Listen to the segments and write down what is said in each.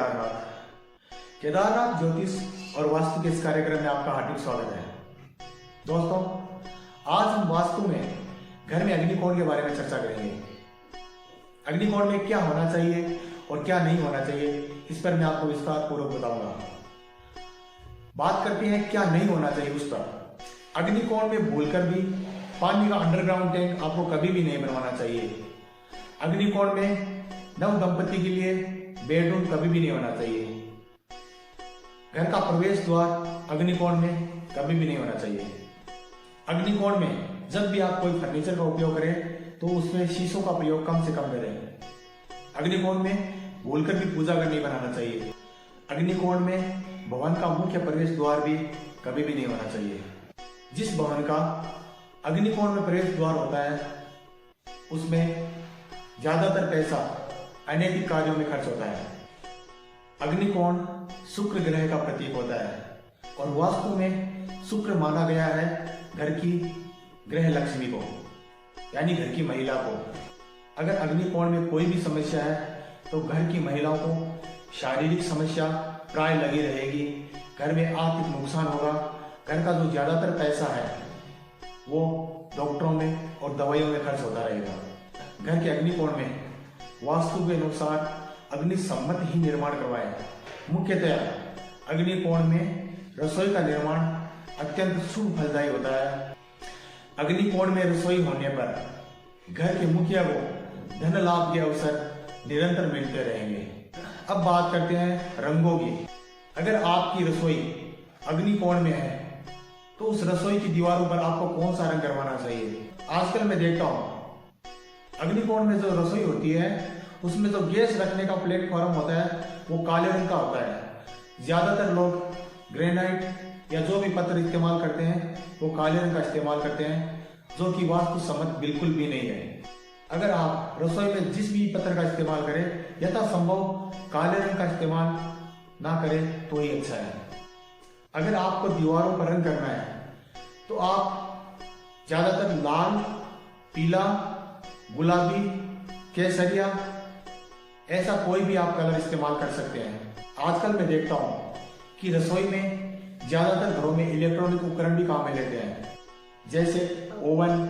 केदारनाथ। केदारनाथ ज्योतिष और वास्तु के इस कार्यक्रम में आपका हार्दिक स्वागत है। दोस्तों, आज हम वास्तु में घर में अग्निकोण के बारे में चर्चा करेंगे। अग्निकोण में क्या होना चाहिए और क्या नहीं होना चाहिए, इस पर मैं आपको विस्तार पूर्वक बताऊंगा। बात करते हैं क्या नहीं होना चाहिए उस पर। अग्निकोण में भूलकर भी पानी का अंडरग्राउंड टैंक आपको कभी भी नहीं बनवाना चाहिए। अग्निकोण में नव दंपति के लिए बेडरूम कभी भी नहीं होना चाहिए। घर का प्रवेश द्वार अग्निकोण में कभी भी नहीं होना चाहिए। अग्निकोण में जब भी आप कोई फर्नीचर का उपयोग करें तो उसमें शीशों का प्रयोग कम से कम करें। अग्निकोण में भूलकर भी पूजा घर नहीं बनाना चाहिए। अग्निकोण में भवन का मुख्य प्रवेश द्वार भी कभी भी नहीं होना चाहिए। जिस भवन का अग्निकोण में प्रवेश द्वार होता है उसमें ज्यादातर पैसा अनैतिक कार्यों में खर्च होता है। अग्निकोण शुक्र ग्रह का प्रतीक होता है और वास्तु में शुक्र माना गया है घर की ग्रह लक्ष्मी को, यानी घर की महिला को। अगर अग्निकोण में कोई भी समस्या है तो घर की महिलाओं को शारीरिक समस्या प्राय लगी रहेगी। घर में आर्थिक नुकसान होगा। घर का जो ज्यादातर पैसा है वो डॉक्टरों में और दवाइयों में खर्च होता रहेगा। घर के अग्निकोण में वास्तु के अनुसार अग्निसम्मत ही निर्माण करवाएं। मुख्यतः अग्निकोण में रसोई का निर्माण अत्यंत शुभ फलदायी होता है। अग्निकोण में रसोई होने पर घर के मुखिया को धन लाभ के अवसर निरंतर मिलते रहेंगे। अब बात करते हैं रंगों की। अगर आपकी रसोई अग्निकोण में है तो उस रसोई की दीवारों पर आपको कौन सा रंग करवाना चाहिए। आजकल मैं देखता हूँ अग्निकोण में जो रसोई होती है उसमें जो गैस रखने का प्लेटफॉर्म होता है वो काले रंग का होता है। ज्यादातर लोग ग्रेनाइट या जो भी पत्थर इस्तेमाल करते हैं वो काले रंग का इस्तेमाल करते हैं, जो कि वास्तु सम्मत बिल्कुल भी नहीं है। अगर आप रसोई में जिस भी पत्थर का इस्तेमाल करें यथासंभव काले रंग का इस्तेमाल ना करें तो ही अच्छा है। अगर आपको दीवारों पर रंग करना है तो आप ज्यादातर लाल, पीला, गुलाबी, केसरिया ऐसा कोई भी आप कलर इस्तेमाल कर सकते हैं। आजकल मैं देखता हूँ कि रसोई में ज्यादातर घरों में इलेक्ट्रॉनिक उपकरण भी काम में लेते हैं, जैसे ओवन,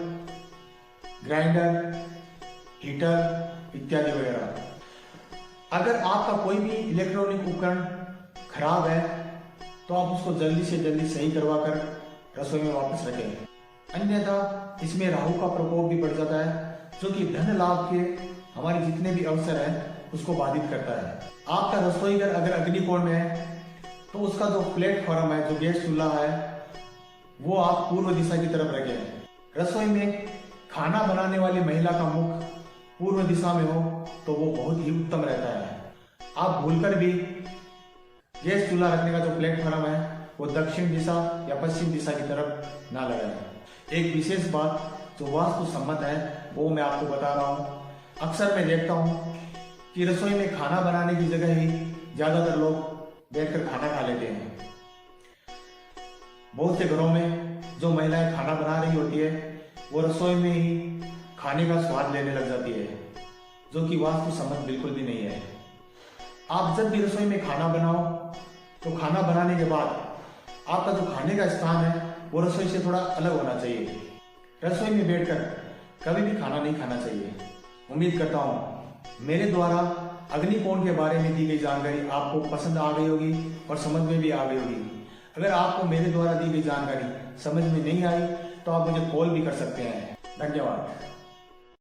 ग्राइंडर, हीटर इत्यादि वगैरह। अगर आपका कोई भी इलेक्ट्रॉनिक उपकरण खराब है तो आप उसको जल्दी से जल्दी सही करवाकर रसोई में वापस रखें, अन्यथा इसमें राहु का प्रकोप भी बढ़ जाता है, जो कि धन लाभ के हमारे जितने भी अवसर हैं उसको बाधित करता है। आपका रसोई घर अगर अग्निकोण में है तो उसका जो प्लेटफॉर्म है, जो गैस चूल्हा है, वो आप पूर्व दिशा की तरफ रखें। रसोई में खाना बनाने वाली महिला का मुख पूर्व दिशा में हो तो वो बहुत ही उत्तम रहता है। आप भूलकर भी गैस चूल्हा रखने का जो प्लेटफॉर्म है वो दक्षिण दिशा या पश्चिम दिशा की तरफ ना लगाएं। एक विशेष बात जो वास्तु सम्मत है वो मैं आपको बता रहा हूँ। अक्सर मैं देखता हूँ कि रसोई में खाना बनाने की जगह ही ज्यादातर लोग बैठकर खाना खा लेते हैं। बहुत से घरों में जो महिलाएं खाना बना रही होती है वो रसोई में ही खाने का स्वाद लेने लग जाती है, जो कि वास्तु सम्मत बिल्कुल भी नहीं है। आप जब भी रसोई में खाना बनाओ तो खाना बनाने के बाद आपका जो खाने का स्थान है वो रसोई से थोड़ा अलग होना चाहिए। रसोई में बैठकर कभी भी खाना नहीं खाना चाहिए। उम्मीद करता हूँ मेरे द्वारा अग्निकोण के बारे में दी गई जानकारी आपको पसंद आ गई होगी और समझ में भी आ गई होगी। अगर आपको मेरे द्वारा दी गई जानकारी समझ में नहीं आई तो आप मुझे कॉल भी कर सकते हैं। धन्यवाद।